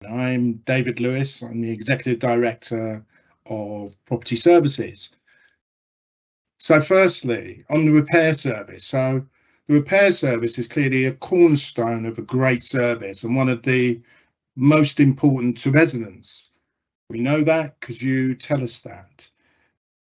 I'm David Lewis. I'm the Executive Director of Property Services. So firstly, on the repair service. So the repair service is clearly a cornerstone of a great service and one of the most important to residents. We know that because you tell us that.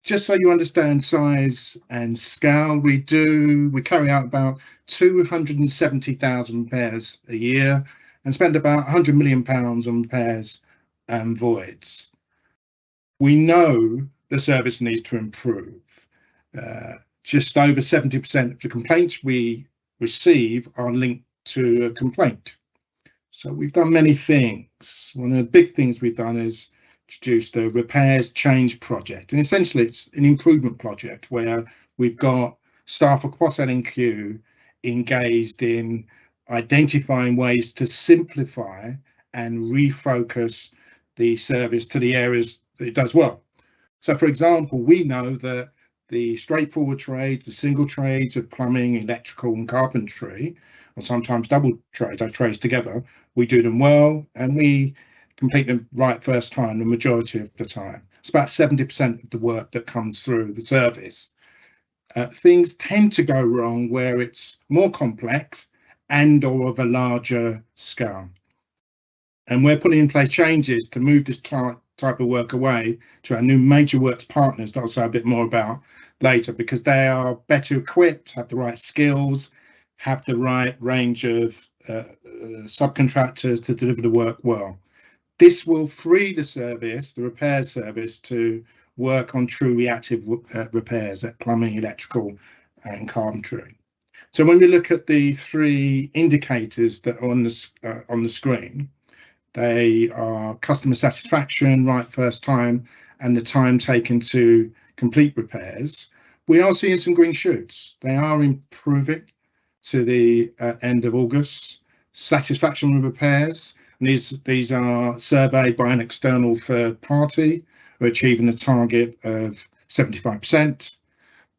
Just so you understand size and scale, we carry out about 270,000 repairs a year and spend about £100 million on repairs and voids. We know the service needs to improve. Just over 70% of the complaints we receive are linked to a complaint. So we've done many things. One of the big things we've done is introduced a repairs change project, and essentially it's an improvement project where we've got staff across L&Q engaged in identifying ways to simplify and refocus the service to the areas that it does well. So for example, we know that the straightforward trades, the single trades of plumbing, electrical and carpentry, or sometimes double trades, our trades together, we do them well and we complete them right first time the majority of the time. It's about 70% of the work that comes through the service. Things tend to go wrong where it's more complex and or of a larger scale. And we're putting in place changes to move this type of work away to our new major works partners that I'll say a bit more about later, because they are better equipped, have the right skills, have the right range of subcontractors to deliver the work well. This will free the service, the repair service, to work on true reactive repairs at plumbing, electrical and carpentry. So when we look at the three indicators that are on the screen, they are customer satisfaction, right first time, and the time taken to complete repairs. We are seeing some green shoots. They are improving to the end of August. Satisfaction with repairs, and these are surveyed by an external third party, who are achieving a target of 75%.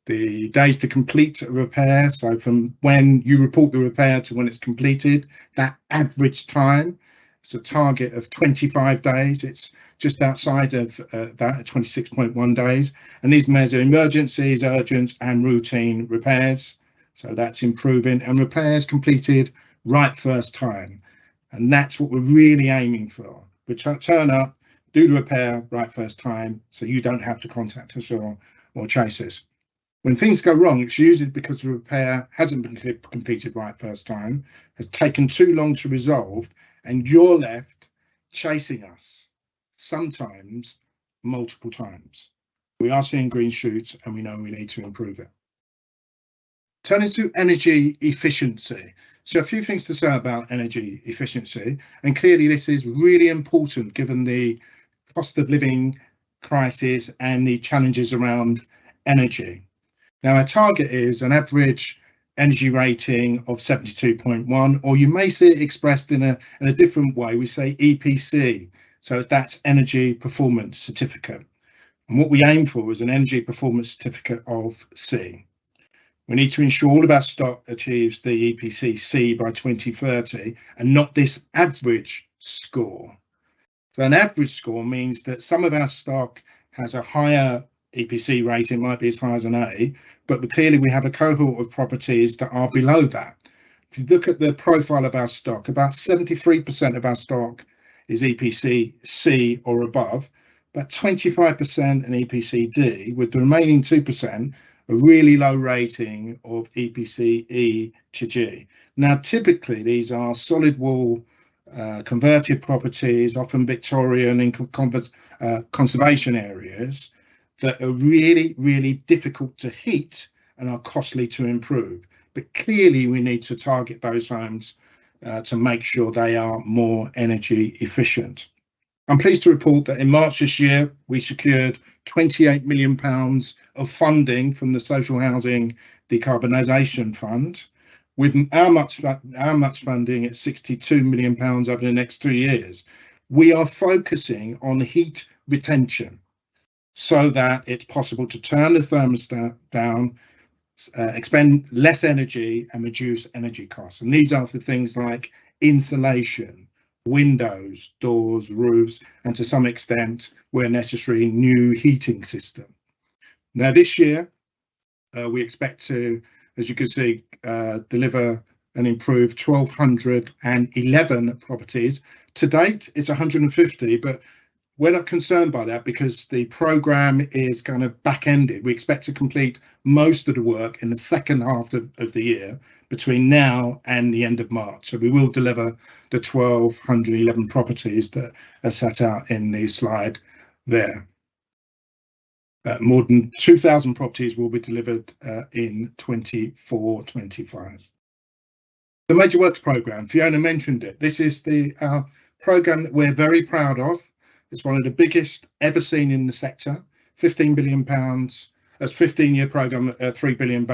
The days to complete a repair, so from when you report the repair to when it's completed, that average time, it's a target of 25 days. It's just outside of that at 26.1 days. And these measure emergencies, urgent and routine repairs. So that's improving, and repairs completed right first time. And that's what we're really aiming for. We turn up, do the repair right first time, so you don't have to contact us or chase us. When things go wrong, it's usually because the repair hasn't been completed right first time, has taken too long to resolve, and you're left chasing us, sometimes multiple times. We are seeing green shoots and we know we need to improve it. Turning to energy efficiency. So a few things to say about energy efficiency, and clearly this is really important given the cost of living crisis and the challenges around energy. Now our target is an average energy rating of 72.1, or you may see it expressed in a different way. We say EPC, so that's Energy Performance Certificate. And what we aim for is an Energy Performance Certificate of C. We need to ensure all of our stock achieves the EPC C by 2030 and not this average score. So an average score means that some of our stock has a higher EPC rating, might be as high as an A, but clearly we have a cohort of properties that are below that. If you look at the profile of our stock, about 73% of our stock is EPC C or above, about 25% in EPC D, with the remaining 2% a really low rating of EPC E to G. Now, typically these are solid wall converted properties, often Victorian in conservation areas that are really, really difficult to heat and are costly to improve. But clearly we need to target those homes to make sure they are more energy efficient. I'm pleased to report that in March this year, we secured £28 million of funding from the Social Housing Decarbonisation Fund, with our much funding at £62 million over the next 2 years. We are focusing on heat retention so that it's possible to turn the thermostat down, expend less energy and reduce energy costs. And these are for things like insulation, windows, doors, roofs, and to some extent, where necessary, new heating system. Now, this year, we expect to, as you can see, deliver and improve 1,211 properties. To date, it's 150, but we're not concerned by that because the programme is kind of back-ended. We expect to complete most of the work in the second half of the year between now and the end of March. So we will deliver the 1,211 properties that are set out in the slide there. More than 2,000 properties will be delivered in 24-25. The Major Works Programme, Fiona mentioned it. This is the programme that we're very proud of. It's one of the biggest ever seen in the sector, £15 billion, as 15-year programme at £3 billion.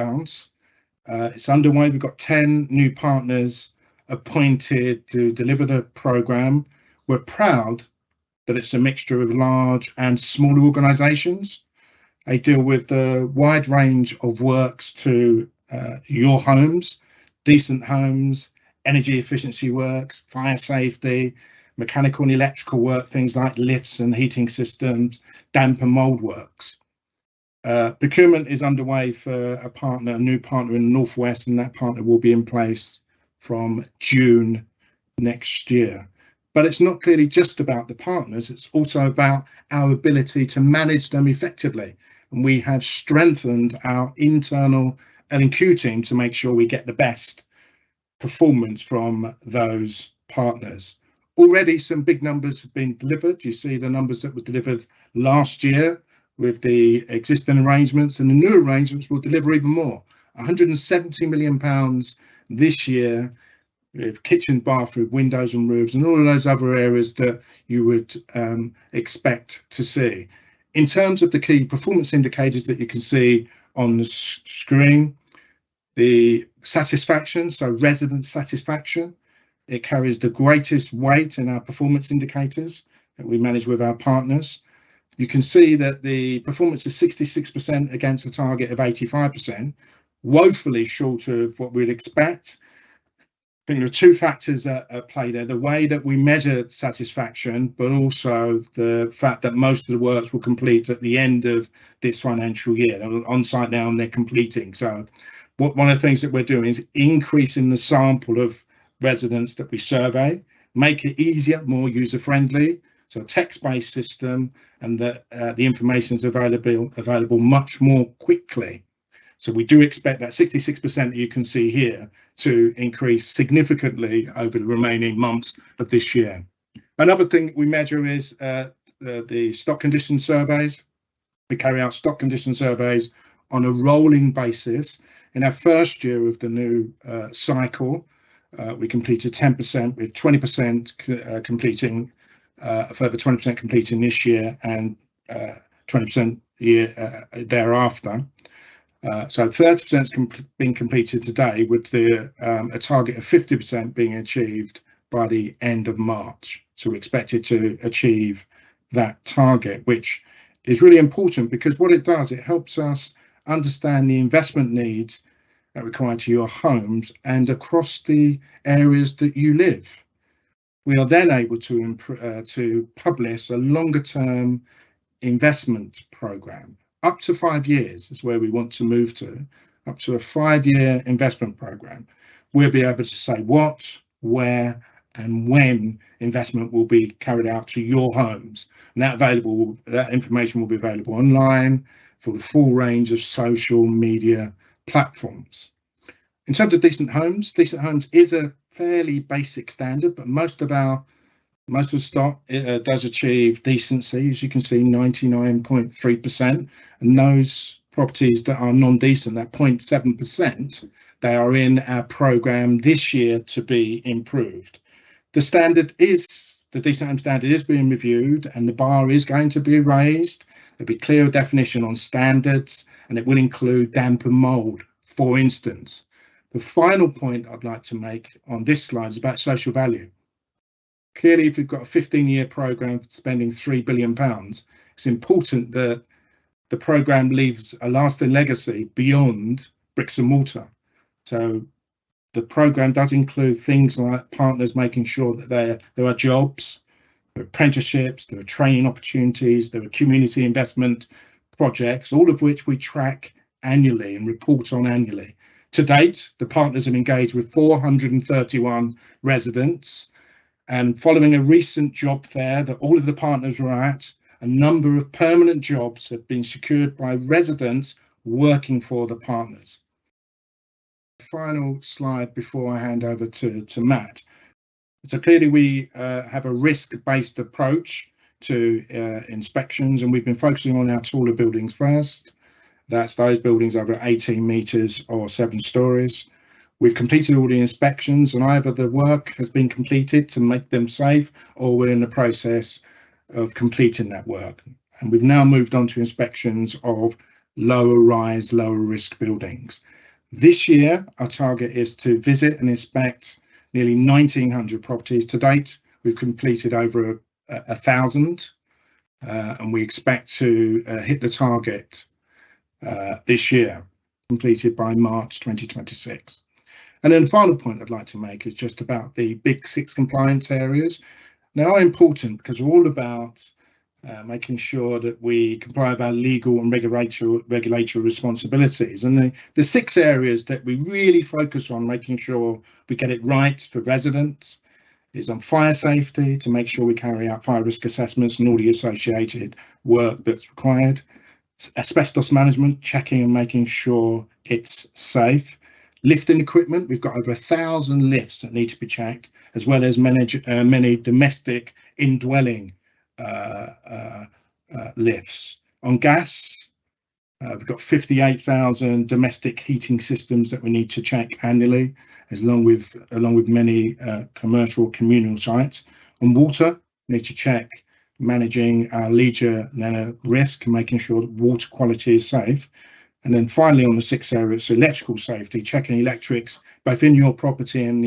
It's underway. We've got 10 new partners appointed to deliver the programme. We're proud that it's a mixture of large and smaller organisations. They deal with the wide range of works to your homes, decent homes, energy efficiency works, fire safety, mechanical and electrical work, things like lifts and heating systems, damp and mould works. Procurement is underway for a new partner in the Northwest, and that partner will be in place from June next year. But it's not clearly just about the partners, it's also about our ability to manage them effectively. And we have strengthened our internal L&Q team to make sure we get the best performance from those partners. Already some big numbers have been delivered. You see the numbers that were delivered last year with the existing arrangements, and the new arrangements will deliver even more. £170 million this year with kitchen, bathroom, windows and roofs and all of those other areas that you would expect to see. In terms of the key performance indicators that you can see on the screen, the satisfaction, so resident satisfaction, it carries the greatest weight in our performance indicators that we manage with our partners. You can see that the performance is 66% against a target of 85%, woefully short of what we'd expect. I think there are two factors at play there: the way that we measure satisfaction, but also the fact that most of the works will complete at the end of this financial year. They're on site now and they're completing. So one of the things that we're doing is increasing the sample of residents that we survey, make it easier, more user-friendly, so a text-based system, and that the information is available much more quickly. So we do expect that 66% that you can see here to increase significantly over the remaining months of this year. Another thing we measure is the stock condition surveys. We carry out stock condition surveys on a rolling basis. In our first year of the new cycle, we completed 10%, with 20% completing, a further 20% completing this year, and 20% year thereafter. So 30% has been completed today, with a target of 50% being achieved by the end of March. So we're expected to achieve that target, which is really important because what it does, it helps us understand the investment needs that require to your homes and across the areas that you live. We are then able to publish a longer term investment programme. Up to 5 years is where we want to move to, up to a 5-year investment programme. We'll be able to say what, where and when investment will be carried out to your homes, and that information will be available online for the full range of social media platforms. In terms of decent homes is a fairly basic standard, but most of the stock does achieve decency, as you can see, 99.3%, and those properties that are non-decent, that 0.7%, they are in our programme this year to be improved. The decent home standard is being reviewed, and the bar is going to be raised. There'll be clearer definition on standards, and it will include damp and mould, for instance. The final point I'd like to make on this slide is about social value. Clearly, if we've got a 15-year programme spending £3 billion, it's important that the programme leaves a lasting legacy beyond bricks and mortar. So The programme does include things like partners making sure that there are jobs, there are apprenticeships, there are training opportunities, there are community investment projects, all of which we track annually and report on annually. To date, the partners have engaged with 431 residents, and following a recent job fair that all of the partners were at, a number of permanent jobs have been secured by residents working for the partners. Final slide before I hand over to Matt. So clearly we have a risk-based approach to inspections, and we've been focusing on our taller buildings first. That's those buildings over 18 metres or 7 stories. We've completed all the inspections, and either the work has been completed to make them safe, or we're in the process of completing that work. And we've now moved on to inspections of lower rise, lower risk buildings. This year, our target is to visit and inspect nearly 1,900 properties. To date, we've completed over 1,000, and we expect to hit the target this year, completed by March 2026. And then the final point I'd like to make is just about the Big Six compliance areas. Now, are important because we're all about making sure that we comply with our legal and regulatory responsibilities. And the 6 areas that we really focus on making sure we get it right for residents is on fire safety, to make sure we carry out fire risk assessments and all the associated work that's required. Asbestos management, checking and making sure it's safe. Lifting equipment, we've got over 1,000 lifts that need to be checked, as well as many domestic indwelling lifts. On gas, we've got 58,000 domestic heating systems that we need to check annually, along with many commercial communal sites. On water, we need to check managing our Legionella risk and making sure that water quality is safe. And then finally, on the 6 areas, so electrical safety, checking electrics both in your property and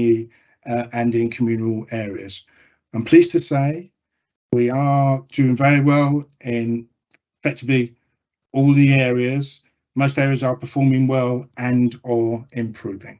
in communal areas. I'm pleased to say we are doing very well in effectively all the areas. Most areas are performing well and or improving.